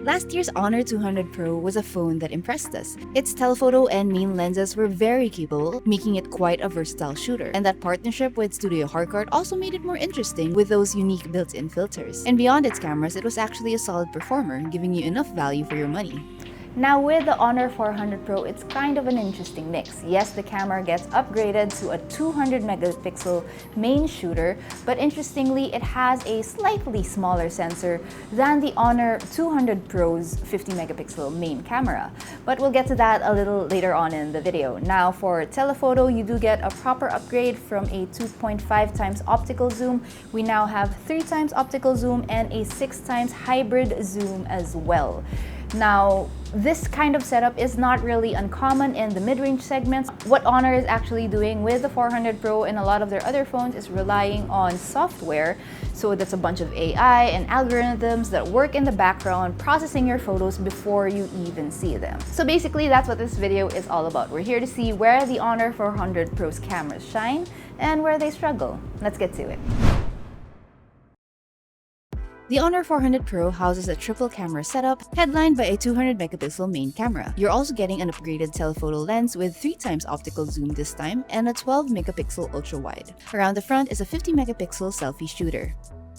Last year's Honor 200 Pro was a phone that impressed us. Its telephoto and main lenses were very capable, making it quite a versatile shooter. And that partnership with Studio Harcourt also made it more interesting with those unique built-in filters. And beyond its cameras, it was actually a solid performer, giving you enough value for your money. Now with the Honor 400 Pro, it's kind of an interesting mix. Yes, the camera gets upgraded to a 200 megapixel main shooter, but interestingly, it has a slightly smaller sensor than the Honor 200 Pro's 50 megapixel main camera. But we'll get to that a little later on in the video. Now for telephoto, you do get a proper upgrade from a 2.5 times optical zoom. We now have 3 times optical zoom and a 6 times hybrid zoom as well. Now, this kind of setup is not really uncommon in the mid-range segments. What Honor is actually doing with the 400 Pro and a lot of their other phones is relying on software. So that's a bunch of AI and algorithms that work in the background, processing your photos before you even see them. So basically, that's what this video is all about. We're here to see where the Honor 400 Pro's cameras shine and where they struggle. Let's get to it. The Honor 400 Pro houses a triple camera setup headlined by a 200 megapixel main camera. You're also getting an upgraded telephoto lens with 3 times optical zoom this time and a 12 megapixel ultra wide. Around the front is a 50 megapixel selfie shooter.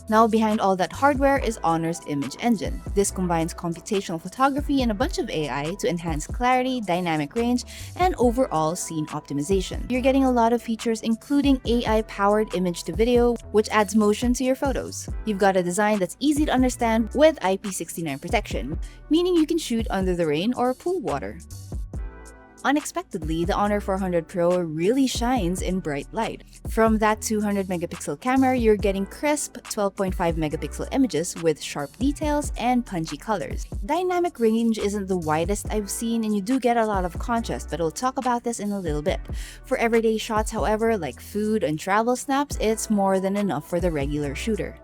Now behind all that hardware is Honor's image engine. This combines computational photography and a bunch of AI to enhance clarity, dynamic range, and overall scene optimization. You're getting a lot of features including AI-powered image to video, which adds motion to your photos. You've got a design that's easy to understand with IP69 protection, meaning you can shoot under the rain or pool water. Unexpectedly, the Honor 400 Pro really shines in bright light. From that 200 megapixel camera, you're getting crisp 12.5 megapixel images with sharp details and punchy colors. Dynamic range isn't the widest I've seen, and you do get a lot of contrast, but I'll talk about this in a little bit. For everyday shots, however, like food and travel snaps, it's more than enough for the regular shooter.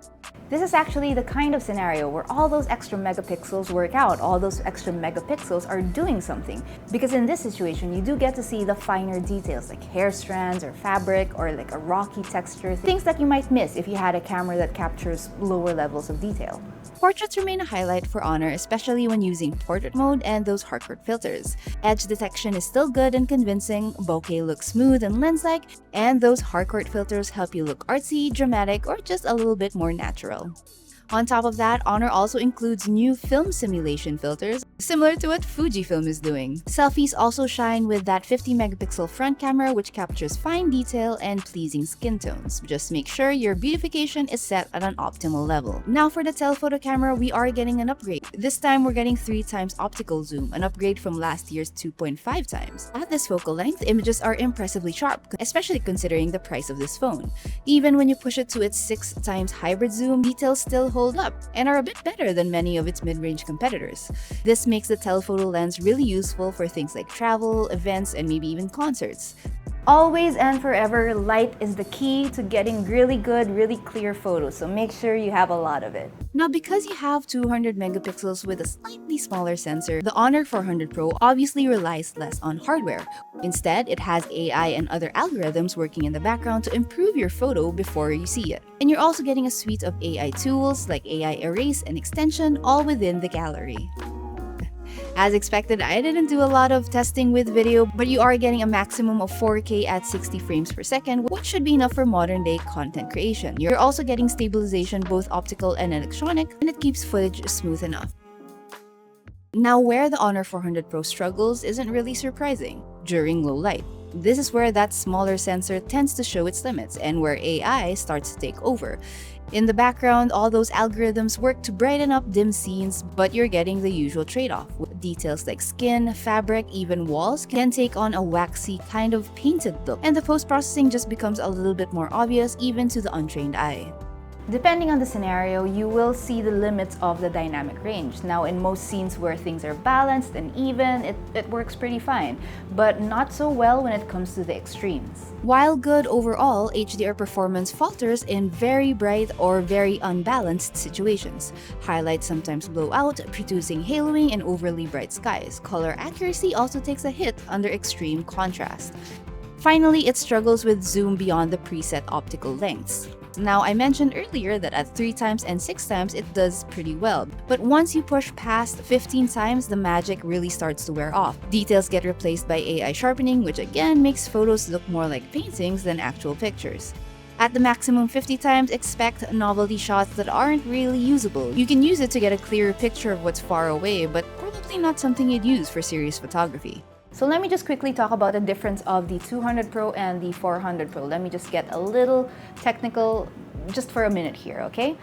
This is actually the kind of scenario where all those extra megapixels work out. All those extra megapixels are doing something. Because in this situation, you do get to see the finer details like hair strands or fabric or like a rocky texture, things that you might miss if you had a camera that captures lower levels of detail. Portraits remain a highlight for Honor, especially when using portrait mode and those Harcourt filters. Edge detection is still good and convincing, bokeh looks smooth and lens-like, and those Harcourt filters help you look artsy, dramatic, or just a little bit more natural. On top of that, Honor also includes new film simulation filters, similar to what Fujifilm is doing. Selfies also shine with that 50 megapixel front camera which captures fine detail and pleasing skin tones. Just make sure your beautification is set at an optimal level. Now for the telephoto camera, we are getting an upgrade. This time we're getting 3 times optical zoom, an upgrade from last year's 2.5 times. At this focal length, images are impressively sharp, especially considering the price of this phone. Even when you push it to its 6 times hybrid zoom, details still hold up and are a bit better than many of its mid-range competitors. This makes the telephoto lens really useful for things like travel, events, and maybe even concerts. Always and forever, light is the key to getting really good, really clear photos, so make sure you have a lot of it. Now, because you have 200 megapixels with a slightly smaller sensor, the Honor 400 Pro obviously relies less on hardware. Instead, it has AI and other algorithms working in the background to improve your photo before you see it. And you're also getting a suite of AI tools like AI erase and extension all within the gallery. As expected, I didn't do a lot of testing with video, but you are getting a maximum of 4K at 60 frames per second, which should be enough for modern-day content creation. You're also getting stabilization, both optical and electronic, and it keeps footage smooth enough. Now, where the Honor 400 Pro struggles isn't really surprising: during low light. This is where that smaller sensor tends to show its limits and where AI starts to take over. In the background, all those algorithms work to brighten up dim scenes, but you're getting the usual trade-off. Details like skin, fabric, even walls can take on a waxy kind of painted look, and the post-processing just becomes a little bit more obvious even to the untrained eye. Depending on the scenario, you will see the limits of the dynamic range. Now, in most scenes where things are balanced and even, it works pretty fine, but not so well when it comes to the extremes. While good overall, HDR performance falters in very bright or very unbalanced situations. Highlights sometimes blow out, producing haloing and overly bright skies. Color accuracy also takes a hit under extreme contrast. Finally, it struggles with zoom beyond the preset optical lengths. Now, I mentioned earlier that at 3 times and 6 times, it does pretty well. But once you push past 15 times, the magic really starts to wear off. Details get replaced by AI sharpening, which again makes photos look more like paintings than actual pictures. At the maximum 50 times, expect novelty shots that aren't really usable. You can use it to get a clearer picture of what's far away, but probably not something you'd use for serious photography. So let me just quickly talk about the difference of the 200 Pro and the 400 Pro. Let me just get a little technical just for a minute here, okay?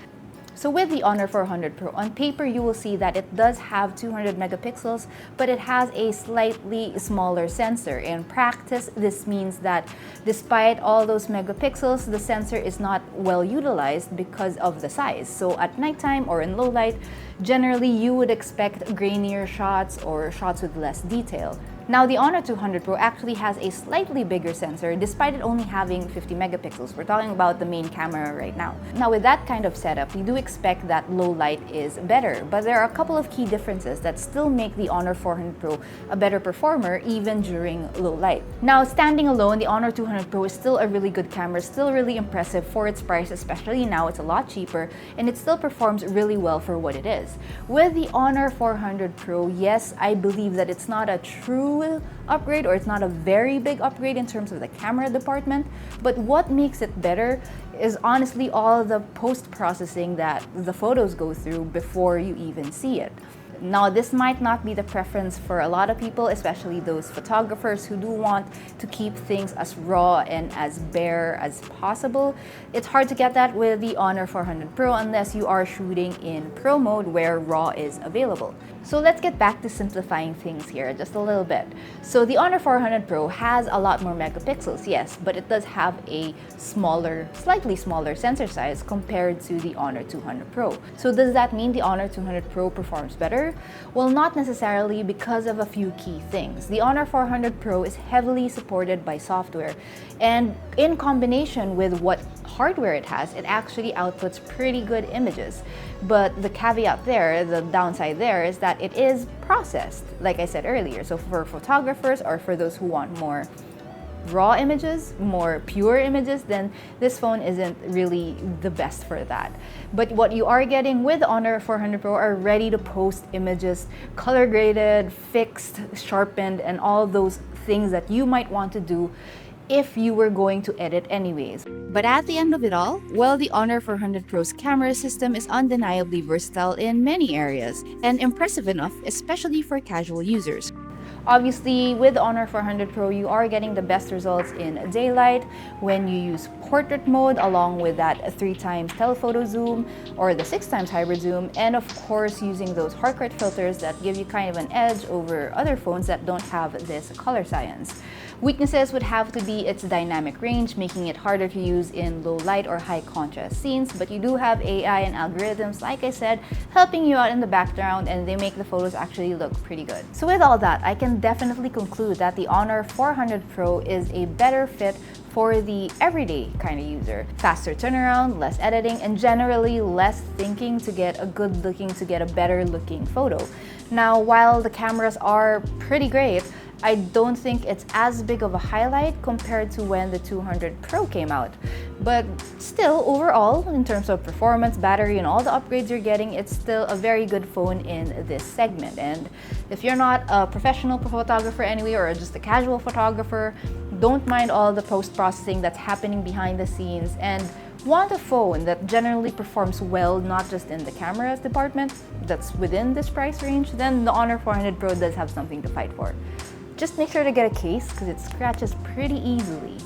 So with the Honor 400 Pro, on paper you will see that it does have 200 megapixels, but it has a slightly smaller sensor. In practice, this means that despite all those megapixels, the sensor is not well utilized because of the size. So at nighttime or in low light, generally you would expect grainier shots or shots with less detail. Now, the Honor 200 Pro actually has a slightly bigger sensor despite it only having 50 megapixels. We're talking about the main camera right now. Now, with that kind of setup, we do expect that low light is better, but there are a couple of key differences that still make the Honor 400 Pro a better performer even during low light. Now, standing alone, the Honor 200 Pro is still a really good camera, still really impressive for its price, especially now it's a lot cheaper, and it still performs really well for what it is. With the Honor 400 Pro, yes, I believe that it's not a true upgrade, or it's not a very big upgrade in terms of the camera department, but what makes it better is honestly all the post-processing that the photos go through before you even see it. Now, this might not be the preference for a lot of people, especially those photographers who do want to keep things as raw and as bare as possible. It's hard to get that with the Honor 400 Pro unless you are shooting in Pro mode where RAW is available. So let's get back to simplifying things here just a little bit. So the Honor 400 Pro has a lot more megapixels, yes, but it does have a slightly smaller sensor size compared to the Honor 200 Pro. So does that mean the Honor 200 Pro performs better? Well, not necessarily, because of a few key things. The Honor 400 Pro is heavily supported by software, and in combination with what hardware it has, it actually outputs pretty good images. But the caveat there, the downside there, is that it is processed, like I said earlier. So for photographers or for those who want more raw images, more pure images, then this phone isn't really the best for that. But what you are getting with Honor 400 Pro are ready to post images, color graded, fixed, sharpened, and all those things that you might want to do if you were going to edit anyways. But at the end of it all, well, the Honor 400 Pro's camera system is undeniably versatile in many areas and impressive enough, especially for casual users. Obviously, with Honor 400 Pro, you are getting the best results in daylight when you use portrait mode, along with that 3 times telephoto zoom or the 6 times hybrid zoom, and of course using those Harcourt filters that give you kind of an edge over other phones that don't have this color science. Weaknesses would have to be its dynamic range, making it harder to use in low light or high contrast scenes, but you do have AI and algorithms, like I said, helping you out in the background, and they make the photos actually look pretty good. So with all that, I can definitely conclude that the Honor 400 Pro is a better fit for the everyday kind of user. Faster turnaround, less editing, and generally less thinking to get a good looking, to get a better looking photo. Now, while the cameras are pretty great, I don't think it's as big of a highlight compared to when the 200 Pro came out. But still, overall, in terms of performance, battery, and all the upgrades you're getting, it's still a very good phone in this segment. And if you're not a professional photographer anyway, or just a casual photographer, don't mind all the post-processing that's happening behind the scenes, and want a phone that generally performs well, not just in the cameras department, that's within this price range, then the Honor 400 Pro does have something to fight for. Just make sure to get a case because it scratches pretty easily.